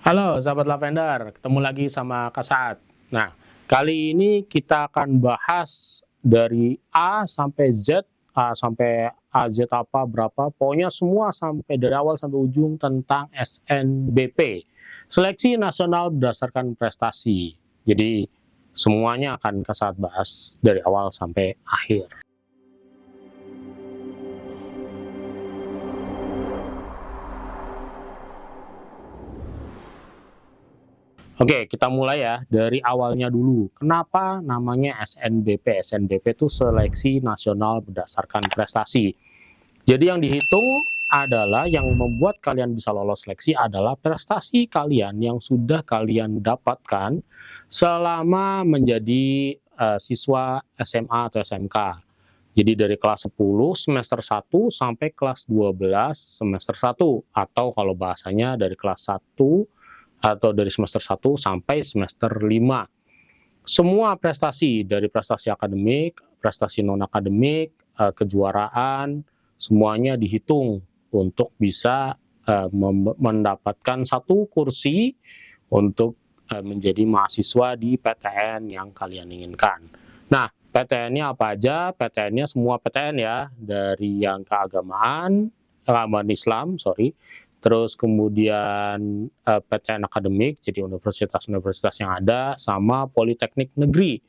Halo sahabat Lavender, ketemu lagi sama Kak Saat. Nah, kali ini kita akan bahas dari A sampai Z, A sampai AZ apa, berapa, pokoknya semua sampai dari awal sampai ujung tentang SNBP, Seleksi Nasional Berdasarkan Prestasi. Jadi, semuanya akan Kak Saat bahas dari awal sampai akhir. Oke, kita mulai ya dari awalnya dulu. Kenapa namanya SNBP? SNBP itu Seleksi Nasional Berdasarkan Prestasi. Jadi yang dihitung adalah yang membuat kalian bisa lolos seleksi adalah prestasi kalian yang sudah kalian dapatkan selama menjadi siswa SMA atau SMK. Jadi dari kelas 10 semester 1 sampai kelas 12 semester 1 atau kalau bahasanya dari kelas 1 atau dari semester 1 sampai semester 5. Semua prestasi, dari prestasi akademik, prestasi non-akademik, kejuaraan, semuanya dihitung untuk bisa mendapatkan satu kursi untuk menjadi mahasiswa di PTN yang kalian inginkan. Nah, PTN-nya apa aja? PTN-nya semua PTN ya, dari yang keagamaan Islam, terus kemudian PTN akademik, jadi universitas-universitas yang ada, sama politeknik negeri.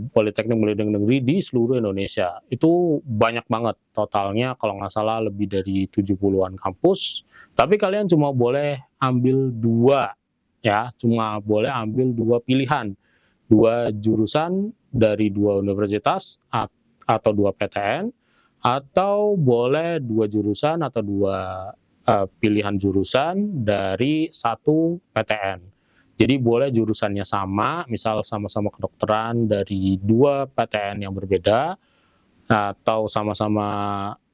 Politeknik negeri di seluruh Indonesia. Itu banyak banget totalnya, kalau nggak salah lebih dari 70-an kampus. Tapi kalian cuma boleh ambil dua, ya, cuma boleh ambil dua pilihan. Dua jurusan dari dua universitas atau dua PTN, atau boleh dua jurusan atau dua pilihan jurusan dari satu PTN. Jadi boleh jurusannya sama, misal sama-sama kedokteran dari dua PTN yang berbeda, atau sama-sama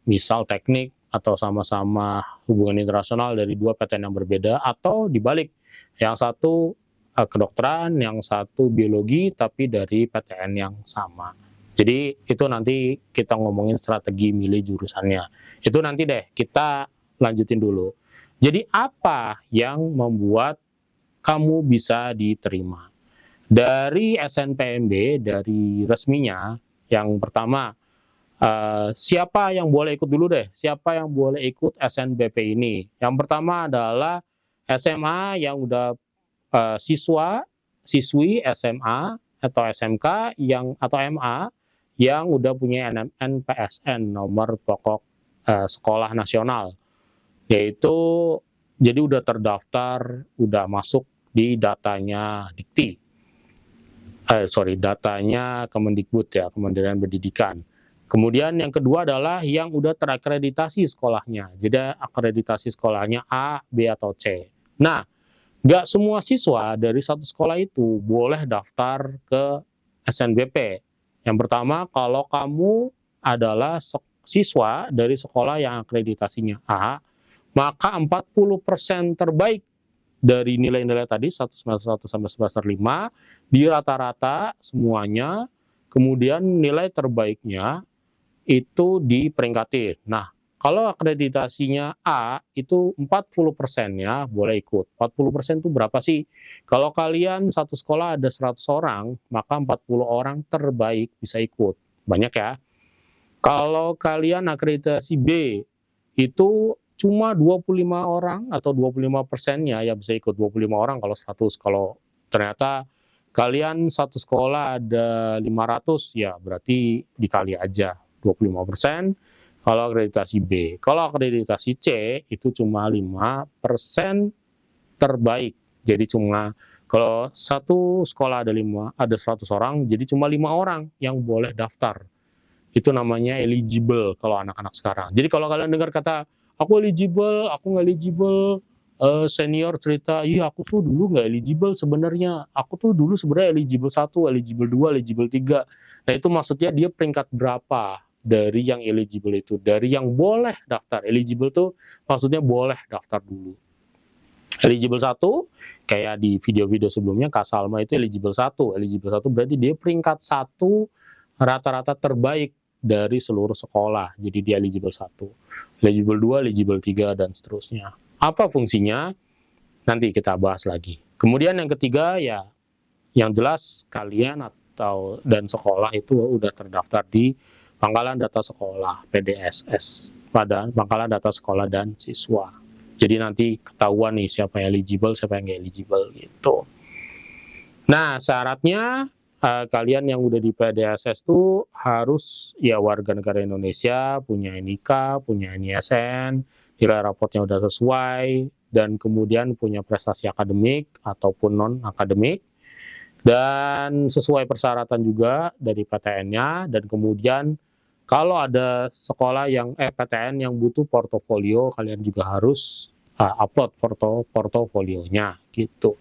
misal teknik, atau sama-sama hubungan internasional dari dua PTN yang berbeda, atau dibalik, yang satu kedokteran, yang satu biologi, tapi dari PTN yang sama. Jadi itu nanti kita ngomongin strategi milih jurusannya. Itu nanti deh, kita lanjutin dulu. Jadi apa yang membuat kamu bisa diterima? Dari SNPMB, dari resminya, yang pertama, siapa yang boleh ikut dulu deh? Siapa yang boleh ikut SNBP ini? Yang pertama adalah SMA yang udah siswi SMA atau SMK atau MA yang udah punya NPSN, nomor pokok sekolah nasional, yaitu jadi udah terdaftar, udah masuk di datanya Dikti, datanya Kemendikbud ya, Kementerian Pendidikan. Kemudian yang kedua adalah yang udah terakreditasi sekolahnya, jadi akreditasi sekolahnya A, B, atau C. Nah, nggak semua siswa dari satu sekolah itu boleh daftar ke SNBP. Yang pertama, kalau kamu adalah siswa dari sekolah yang akreditasinya A, maka 40% terbaik dari nilai-nilai tadi, 1 semester 1 sampai semester 5, di rata-rata semuanya, kemudian nilai terbaiknya itu diperingkati. Nah, kalau akreditasinya A, itu 40% ya boleh ikut. 40% itu berapa sih? Kalau kalian satu sekolah ada 100 orang, maka 40 orang terbaik bisa ikut. Banyak ya. Kalau kalian akreditasi B, itu cuma 25 orang atau 25%-nya ya bisa ikut. 25 orang kalau 100. Kalau ternyata kalian satu sekolah ada 500, ya berarti dikali aja 25%. Kalau akreditasi B. Kalau akreditasi C itu cuma 5% terbaik. Jadi cuma kalau satu sekolah ada 100 orang, jadi cuma 5 orang yang boleh daftar. Itu namanya eligible kalau anak-anak sekarang. Jadi kalau kalian dengar kata, aku eligible, aku nggak eligible, senior cerita, iya aku tuh dulu nggak eligible sebenarnya. Aku tuh dulu sebenarnya eligible 1, eligible 2, eligible 3. Nah itu maksudnya dia peringkat berapa dari yang eligible itu. Dari yang boleh daftar. Eligible tuh maksudnya boleh daftar dulu. Eligible 1, kayak di video-video sebelumnya, Kak Salma itu eligible 1. Eligible 1 berarti dia peringkat 1 rata-rata terbaik dari seluruh sekolah. Jadi dia eligible 1. Eligible 2, eligible 3, dan seterusnya. Apa fungsinya? Nanti kita bahas lagi. Kemudian yang ketiga ya, yang jelas kalian atau dan sekolah itu udah terdaftar di Pangkalan Data Sekolah (PDSS), pada Pangkalan Data Sekolah dan Siswa. Jadi nanti ketahuan nih siapa yang eligible, siapa yang nggak eligible gitu. Nah, syaratnya kalian yang udah di PDSS tuh harus ya warga negara Indonesia, punya NIK, punya NISN, nilai raportnya udah sesuai, dan kemudian punya prestasi akademik ataupun non-akademik, dan sesuai persyaratan juga dari PTN-nya, dan kemudian kalau ada sekolah yang PTN yang butuh portofolio, kalian juga harus upload portofolionya gitu.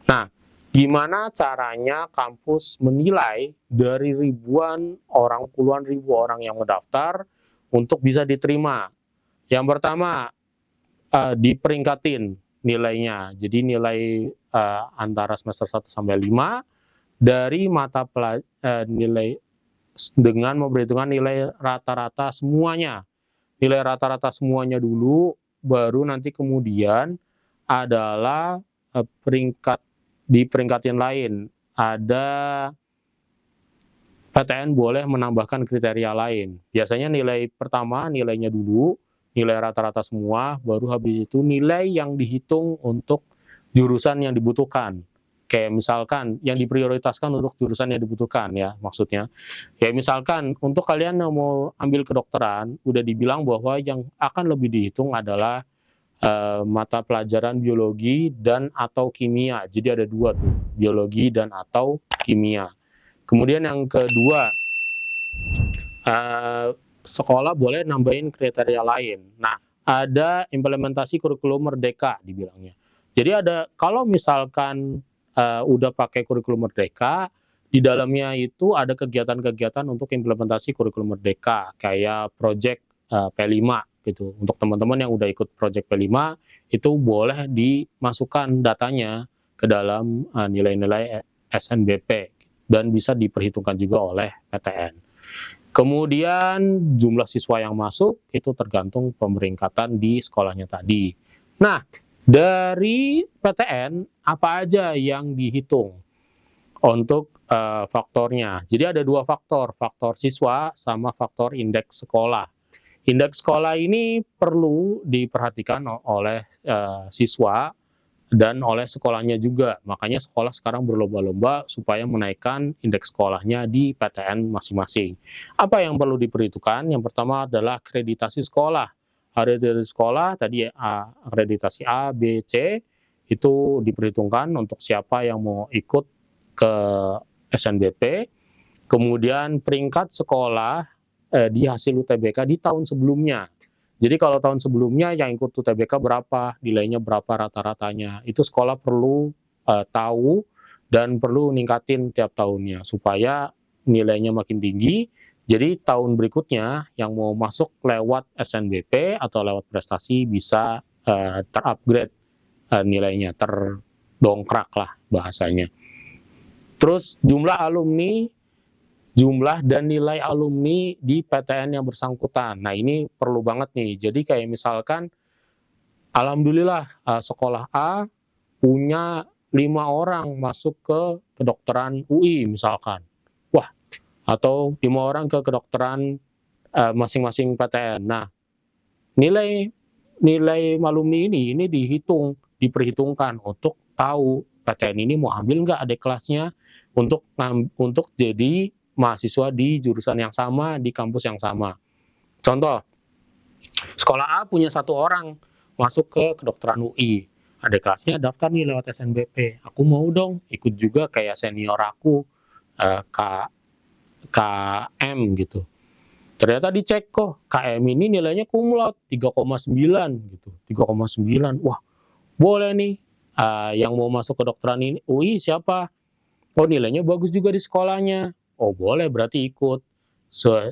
Nah, gimana caranya kampus menilai dari ribuan orang, puluhan ribu orang yang mendaftar untuk bisa diterima? Yang pertama, diperingkatin nilainya. Jadi nilai antara semester 1 sampai 5 dari mata nilai dengan memperhitungkan nilai rata-rata semuanya. Nilai rata-rata semuanya dulu, baru nanti kemudian adalah di peringkatin lain. Ada PTN boleh menambahkan kriteria lain. Biasanya nilai pertama nilainya dulu, nilai rata-rata semua, baru habis itu nilai yang dihitung untuk jurusan yang dibutuhkan. Kayak misalkan yang diprioritaskan untuk jurusan yang dibutuhkan ya maksudnya. Kayak misalkan untuk kalian yang mau ambil kedokteran, udah dibilang bahwa yang akan lebih dihitung adalah mata pelajaran biologi dan atau kimia. Jadi ada dua tuh, biologi dan atau kimia. Kemudian yang kedua, sekolah boleh nambahin kriteria lain. Nah, ada implementasi kurikulum merdeka dibilangnya. Jadi ada, kalau misalkan udah pakai kurikulum merdeka, di dalamnya itu ada kegiatan-kegiatan untuk implementasi kurikulum merdeka, kayak project P5 gitu. Untuk teman-teman yang udah ikut project P5, itu boleh dimasukkan datanya ke dalam nilai-nilai SNBP dan bisa diperhitungkan juga oleh PTN. Kemudian jumlah siswa yang masuk itu tergantung pemeringkatan di sekolahnya tadi. Nah, dari PTN apa aja yang dihitung untuk faktornya? Jadi ada dua faktor, faktor siswa sama faktor indeks sekolah. Indeks sekolah ini perlu diperhatikan oleh siswa dan oleh sekolahnya juga. Makanya sekolah sekarang berlomba-lomba supaya menaikkan indeks sekolahnya di PTN masing-masing. Apa yang perlu diperhitungkan? Yang pertama adalah akreditasi sekolah. Akreditasi sekolah tadi akreditasi A, B, C itu diperhitungkan untuk siapa yang mau ikut ke SNBP. Kemudian peringkat sekolah di hasil UTBK di tahun sebelumnya. Jadi kalau tahun sebelumnya yang ikut UTBK berapa, nilainya berapa rata-ratanya, itu sekolah perlu tahu dan perlu ningkatin tiap tahunnya supaya nilainya makin tinggi. Jadi tahun berikutnya yang mau masuk lewat SNBP atau lewat prestasi bisa terupgrade nilainya, terdongkrak lah bahasanya. Terus jumlah alumni, jumlah dan nilai alumni di PTN yang bersangkutan. Nah, ini perlu banget nih. Jadi kayak misalkan, alhamdulillah sekolah A punya 5 orang masuk ke kedokteran UI misalkan. Wah, atau 5 orang ke kedokteran masing-masing PTN. Nah, nilai alumni ini diperhitungkan untuk tahu PTN ini mau ambil nggak adik kelasnya untuk jadi mahasiswa di jurusan yang sama, di kampus yang sama. Contoh, sekolah A punya 1 orang masuk ke kedokteran UI. Ada kelasnya daftar nih lewat SNBP. Aku mau dong ikut juga kayak senior aku, KM gitu. Ternyata dicek kok, KM ini nilainya cum laude 3,9 gitu. 3,9, wah boleh nih. Yang mau masuk ke kedokteran ini UI siapa? Oh nilainya bagus juga di sekolahnya. Oh boleh berarti ikut.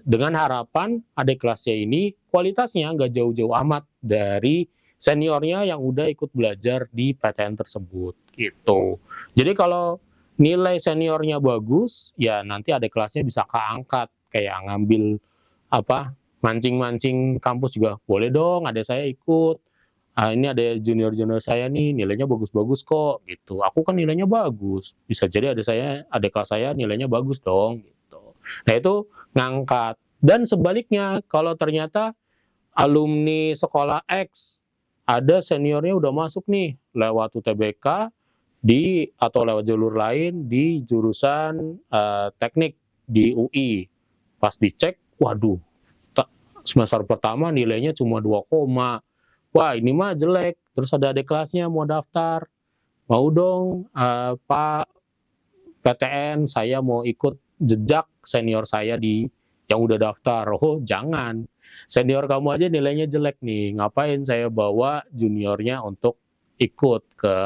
Dengan harapan adik kelasnya ini kualitasnya nggak jauh-jauh amat dari seniornya yang udah ikut belajar di PTN tersebut gitu. Jadi kalau nilai seniornya bagus, ya nanti adik kelasnya bisa keangkat kayak ngambil mancing-mancing kampus juga boleh dong, adik saya ikut. ini ada junior-junior saya nih nilainya bagus-bagus kok gitu. Aku kan nilainya bagus. Bisa jadi ada kelas saya nilainya bagus dong gitu. Nah, itu ngangkat. Dan sebaliknya kalau ternyata alumni sekolah X ada seniornya udah masuk nih lewat UTBK atau lewat jalur lain di jurusan teknik di UI. Pas dicek, waduh, semester pertama nilainya cuma 2, wah ini mah jelek. Terus ada adik kelasnya mau daftar, mau dong Pak PTN saya mau ikut jejak senior saya yang udah daftar. Oh jangan, senior kamu aja nilainya jelek nih, ngapain saya bawa juniornya untuk ikut ke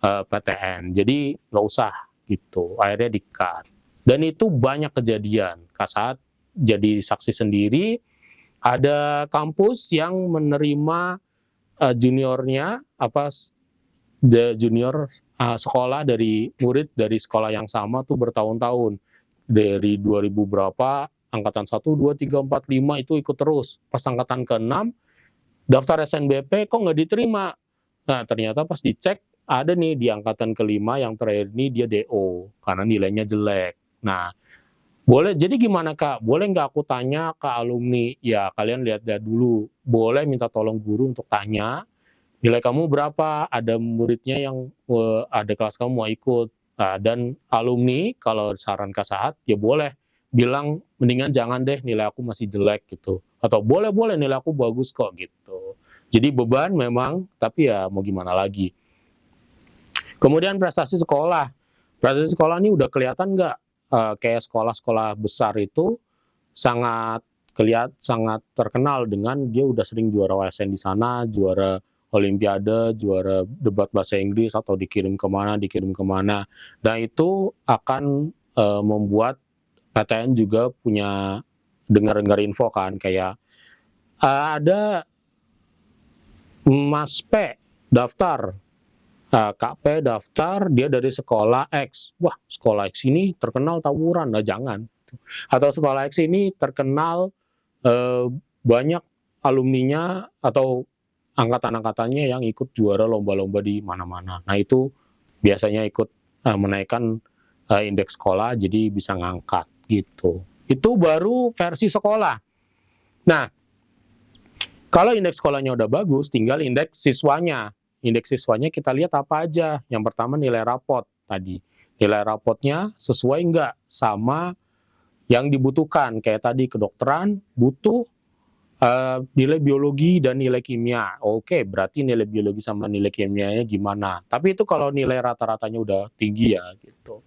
PTN. Jadi nggak usah gitu, akhirnya di-cut. Dan itu banyak kejadian. Saat jadi saksi sendiri, ada kampus yang menerima juniornya junior sekolah dari murid dari sekolah yang sama tuh bertahun-tahun, dari 2000 berapa, angkatan 1, 2, 3, 4, 5 itu ikut terus. Pas angkatan ke-6 daftar SNBP kok nggak diterima. Nah ternyata pas dicek ada nih di angkatan ke-5 yang terakhir ini dia DO karena nilainya jelek. Nah, boleh, jadi gimana Kak? Boleh nggak aku tanya ke alumni? Ya kalian lihat-lihat dulu. Boleh minta tolong guru untuk tanya, nilai kamu berapa? Ada muridnya yang ada kelas kamu mau ikut. Nah, dan alumni kalau saran Kak Sahat ya boleh bilang mendingan jangan deh, nilai aku masih jelek gitu. Atau boleh nilai aku bagus kok gitu. Jadi beban memang, tapi ya mau gimana lagi. Kemudian prestasi sekolah. Prestasi sekolah ini udah kelihatan nggak? Kayak sekolah-sekolah besar itu sangat sangat terkenal dengan dia udah sering juara OSN di sana, juara Olimpiade, juara debat bahasa Inggris atau dikirim kemana. Dan itu akan membuat PTN juga punya dengar-dengar info kan, kayak ada Mas P daftar, Kak P daftar, dia dari sekolah X. Wah, sekolah X ini terkenal tawuran, nah jangan. Atau sekolah X ini terkenal banyak alumninya atau angkatan-angkatannya yang ikut juara lomba-lomba di mana-mana. Nah itu biasanya ikut menaikkan indeks sekolah, jadi bisa ngangkat gitu. Itu baru versi sekolah. Nah, kalau indeks sekolahnya udah bagus, tinggal indeks siswanya. Indeks siswanya kita lihat apa aja. Yang pertama nilai rapot tadi. Nilai rapotnya sesuai nggak sama yang dibutuhkan. Kayak tadi kedokteran butuh nilai biologi dan nilai kimia. Oke, berarti nilai biologi sama nilai kimianya gimana. Tapi itu kalau nilai rata-ratanya udah tinggi ya gitu.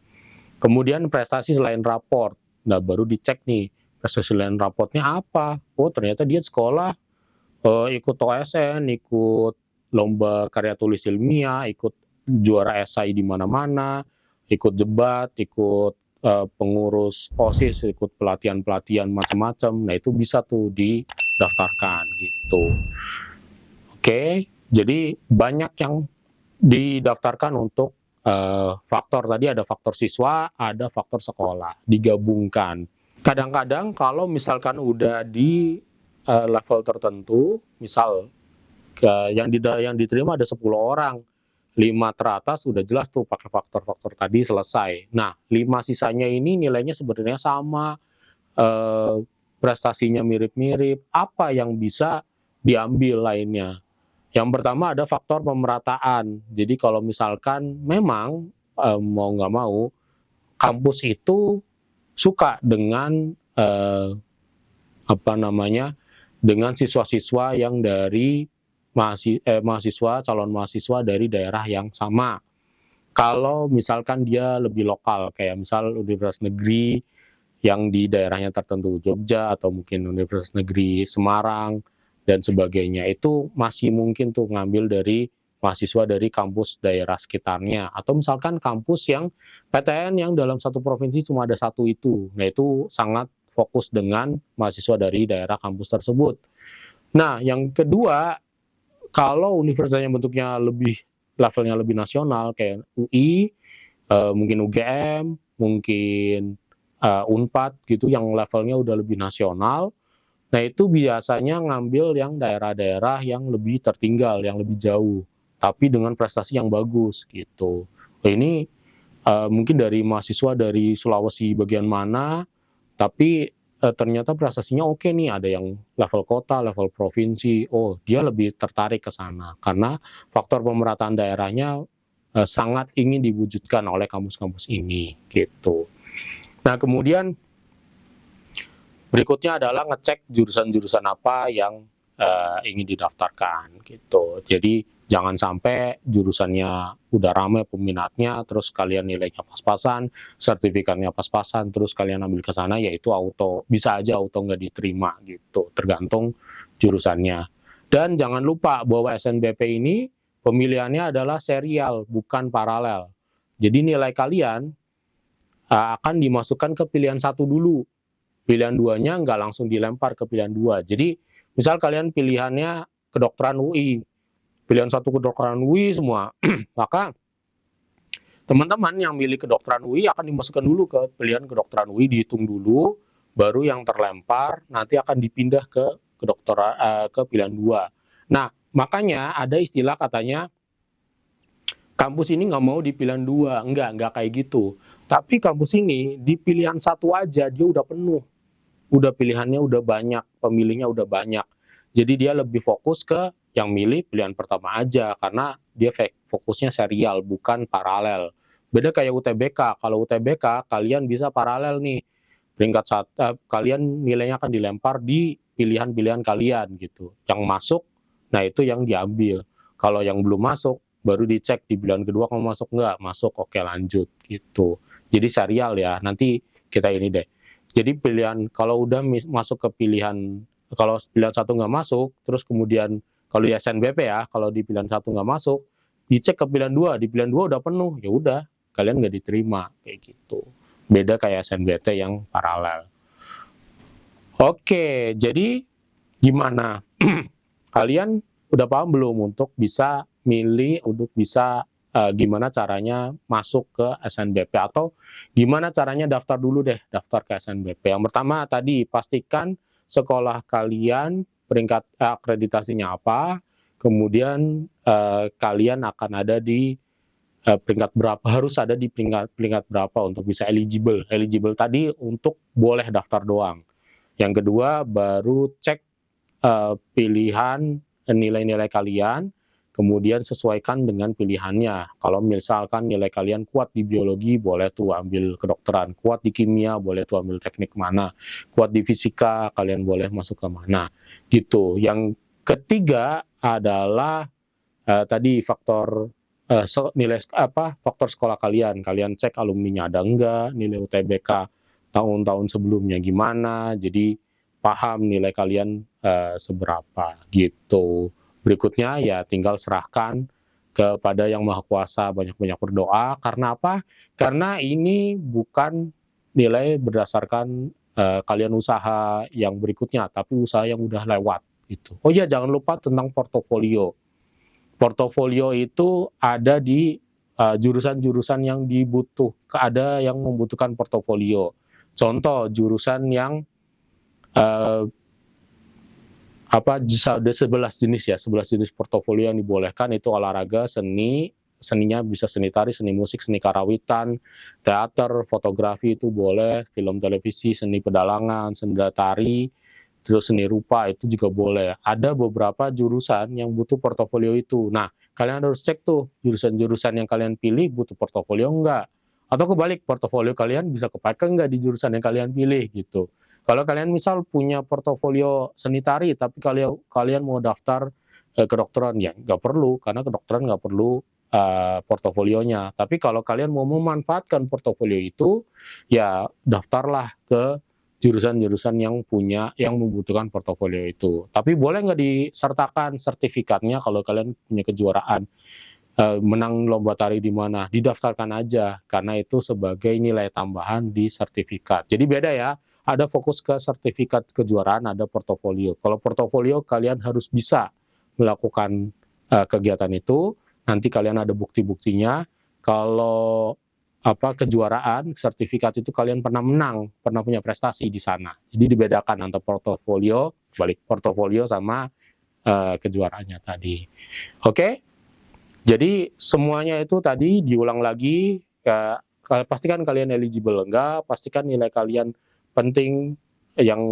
Kemudian prestasi selain raport. Nah, baru dicek nih, prestasi selain rapotnya apa. Oh, ternyata dia sekolah ikut OSN, ikut lomba karya tulis ilmiah, ikut juara esai di mana-mana, ikut debat, ikut pengurus OSIS, ikut pelatihan-pelatihan macam-macam. Nah, itu bisa tuh didaftarkan gitu. Oke, jadi banyak yang didaftarkan untuk faktor. Tadi ada faktor siswa, ada faktor sekolah, digabungkan. Kadang-kadang kalau misalkan udah di level tertentu, misal yang diterima ada 10 orang, 5 teratas udah jelas tuh pakai faktor-faktor tadi selesai. Nah, 5 sisanya ini nilainya sebenarnya sama, prestasinya mirip-mirip, apa yang bisa diambil lainnya? Yang pertama ada faktor pemerataan. Jadi kalau misalkan memang mau nggak mau kampus itu suka dengan dengan siswa-siswa yang dari calon mahasiswa dari daerah yang sama. Kalau misalkan dia lebih lokal, kayak misal universitas negeri yang di daerahnya tertentu, Jogja atau mungkin universitas negeri Semarang dan sebagainya, itu masih mungkin tuh ngambil dari mahasiswa dari kampus daerah sekitarnya. Atau misalkan kampus yang PTN yang dalam satu provinsi cuma ada satu itu. Nah itu sangat fokus dengan mahasiswa dari daerah kampus tersebut. Nah, yang kedua, kalau universitasnya bentuknya levelnya lebih nasional, kayak UI, mungkin UGM, mungkin Unpad gitu, yang levelnya udah lebih nasional. Nah, itu biasanya ngambil yang daerah-daerah yang lebih tertinggal, yang lebih jauh, tapi dengan prestasi yang bagus gitu. Nah, ini mungkin dari mahasiswa dari Sulawesi bagian mana, tapi ternyata prestasinya oke nih, ada yang level kota, level provinsi. Oh, dia lebih tertarik ke sana karena faktor pemerataan daerahnya sangat ingin diwujudkan oleh kampus-kampus ini gitu. Nah, kemudian berikutnya adalah ngecek jurusan-jurusan apa yang ingin didaftarkan gitu. Jadi jangan sampai jurusannya udah ramai peminatnya, terus kalian nilainya pas-pasan, sertifikatnya pas-pasan, terus kalian ambil ke sana, yaitu auto, bisa aja auto nggak diterima gitu, tergantung jurusannya. Dan jangan lupa bahwa SNBP ini pemilihannya adalah serial, bukan paralel. Jadi nilai kalian akan dimasukkan ke pilihan satu dulu, pilihan duanya nggak langsung dilempar ke pilihan dua. Jadi misal kalian pilihannya kedokteran UI, pilihan satu kedokteran UI semua, maka teman-teman yang milih kedokteran UI akan dimasukkan dulu ke pilihan kedokteran UI, dihitung dulu, baru yang terlempar nanti akan dipindah ke kedokteran ke pilihan dua. Nah, makanya ada istilah katanya kampus ini nggak mau di pilihan dua, nggak kayak gitu. Tapi kampus ini di pilihan satu aja dia udah penuh, udah pilihannya udah banyak, pemilihnya udah banyak. Jadi dia lebih fokus ke yang milih pilihan pertama aja, karena dia fokusnya serial, bukan paralel. Beda kayak UTBK, kalau UTBK kalian bisa paralel nih, kalian nilainya akan dilempar di pilihan-pilihan kalian gitu. Yang masuk, nah itu yang diambil. Kalau yang belum masuk, baru dicek di pilihan kedua kamu masuk nggak, masuk, oke lanjut gitu. Jadi serial ya, nanti kita ini deh. Jadi pilihan kalau udah masuk ke pilihan, kalau pilihan satu nggak masuk, terus kemudian kalau di SNBP ya, kalau di pilihan satu nggak masuk, dicek ke pilihan dua, di pilihan dua udah penuh, ya udah kalian nggak diterima kayak gitu. Beda kayak SNBT yang paralel. Oke, jadi gimana? Kalian udah paham belum untuk bisa milih, untuk bisa gimana caranya masuk ke SNBP, atau gimana caranya daftar dulu deh, daftar ke SNBP. Yang pertama tadi, pastikan sekolah kalian peringkat akreditasinya apa, kemudian kalian akan ada di peringkat berapa, harus ada di peringkat berapa untuk bisa eligible. Eligible tadi untuk boleh daftar doang. Yang kedua, baru cek pilihan nilai-nilai kalian, kemudian sesuaikan dengan pilihannya. Kalau misalkan nilai kalian kuat di biologi, boleh tuh ambil kedokteran. Kuat di kimia, boleh tuh ambil teknik mana. Kuat di fisika, kalian boleh masuk ke mana. Gitu. Yang ketiga adalah tadi faktor nilai faktor sekolah kalian. Kalian cek alumninya ada enggak, nilai UTBK tahun-tahun sebelumnya gimana. Jadi paham nilai kalian seberapa gitu. Berikutnya ya tinggal serahkan kepada Yang Maha Kuasa, banyak-banyak berdoa. Karena apa? Karena ini bukan nilai berdasarkan kalian usaha yang berikutnya, tapi usaha yang udah lewat gitu. Oh iya, jangan lupa tentang portofolio. Portofolio itu ada di jurusan-jurusan yang ada yang membutuhkan portofolio. Contoh jurusan yang ada 11 jenis ya, 11 jenis portofolio yang dibolehkan itu olahraga, seninya bisa seni tari, seni musik, seni karawitan, teater, fotografi itu boleh, film televisi, seni pedalangan, seni tari, terus seni rupa itu juga boleh. Ada beberapa jurusan yang butuh portofolio itu. Nah, kalian harus cek tuh jurusan-jurusan yang kalian pilih butuh portofolio enggak. Atau kebalik, portofolio kalian bisa kepakai enggak di jurusan yang kalian pilih gitu. Kalau kalian misal punya portofolio seni tari, tapi kalian mau daftar kedokteran, ya nggak perlu, karena kedokteran nggak perlu portofolionya. Tapi kalau kalian mau memanfaatkan portofolio itu, ya daftarlah ke jurusan-jurusan yang membutuhkan portofolio itu. Tapi boleh nggak disertakan sertifikatnya kalau kalian punya kejuaraan, menang lomba tari di mana, didaftarkan aja, karena itu sebagai nilai tambahan di sertifikat. Jadi beda ya, ada fokus ke sertifikat kejuaraan, ada portofolio. Kalau portofolio kalian harus bisa melakukan kegiatan itu, nanti kalian ada bukti-buktinya. Kalau kejuaraan, sertifikat itu kalian pernah menang, pernah punya prestasi di sana. Jadi dibedakan antara portofolio sama kejuaraannya tadi. Oke, jadi semuanya itu tadi diulang lagi. Pastikan kalian eligible enggak, pastikan nilai kalian penting, yang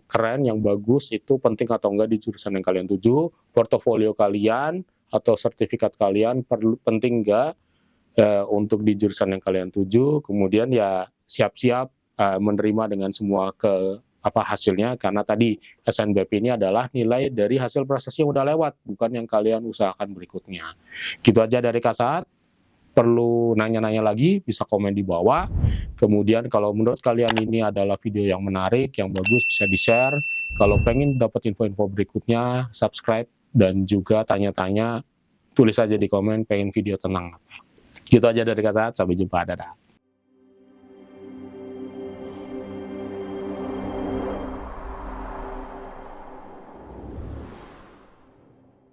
keren, yang bagus itu penting atau enggak di jurusan yang kalian tuju, portofolio kalian atau sertifikat kalian penting enggak untuk di jurusan yang kalian tuju, kemudian ya siap-siap menerima dengan semua hasilnya, karena tadi SNBP ini adalah nilai dari hasil prestasi yang udah lewat, bukan yang kalian usahakan berikutnya. Gitu aja dari Kak Saad. Perlu nanya-nanya lagi, bisa komen di bawah. Kemudian kalau menurut kalian ini adalah video yang menarik, yang bagus, bisa di-share. Kalau pengen dapat info-info berikutnya, subscribe, dan juga tanya-tanya, tulis aja di komen pengen video tentang apa. Gitu aja dari Kak Saad, sampai jumpa, dadah.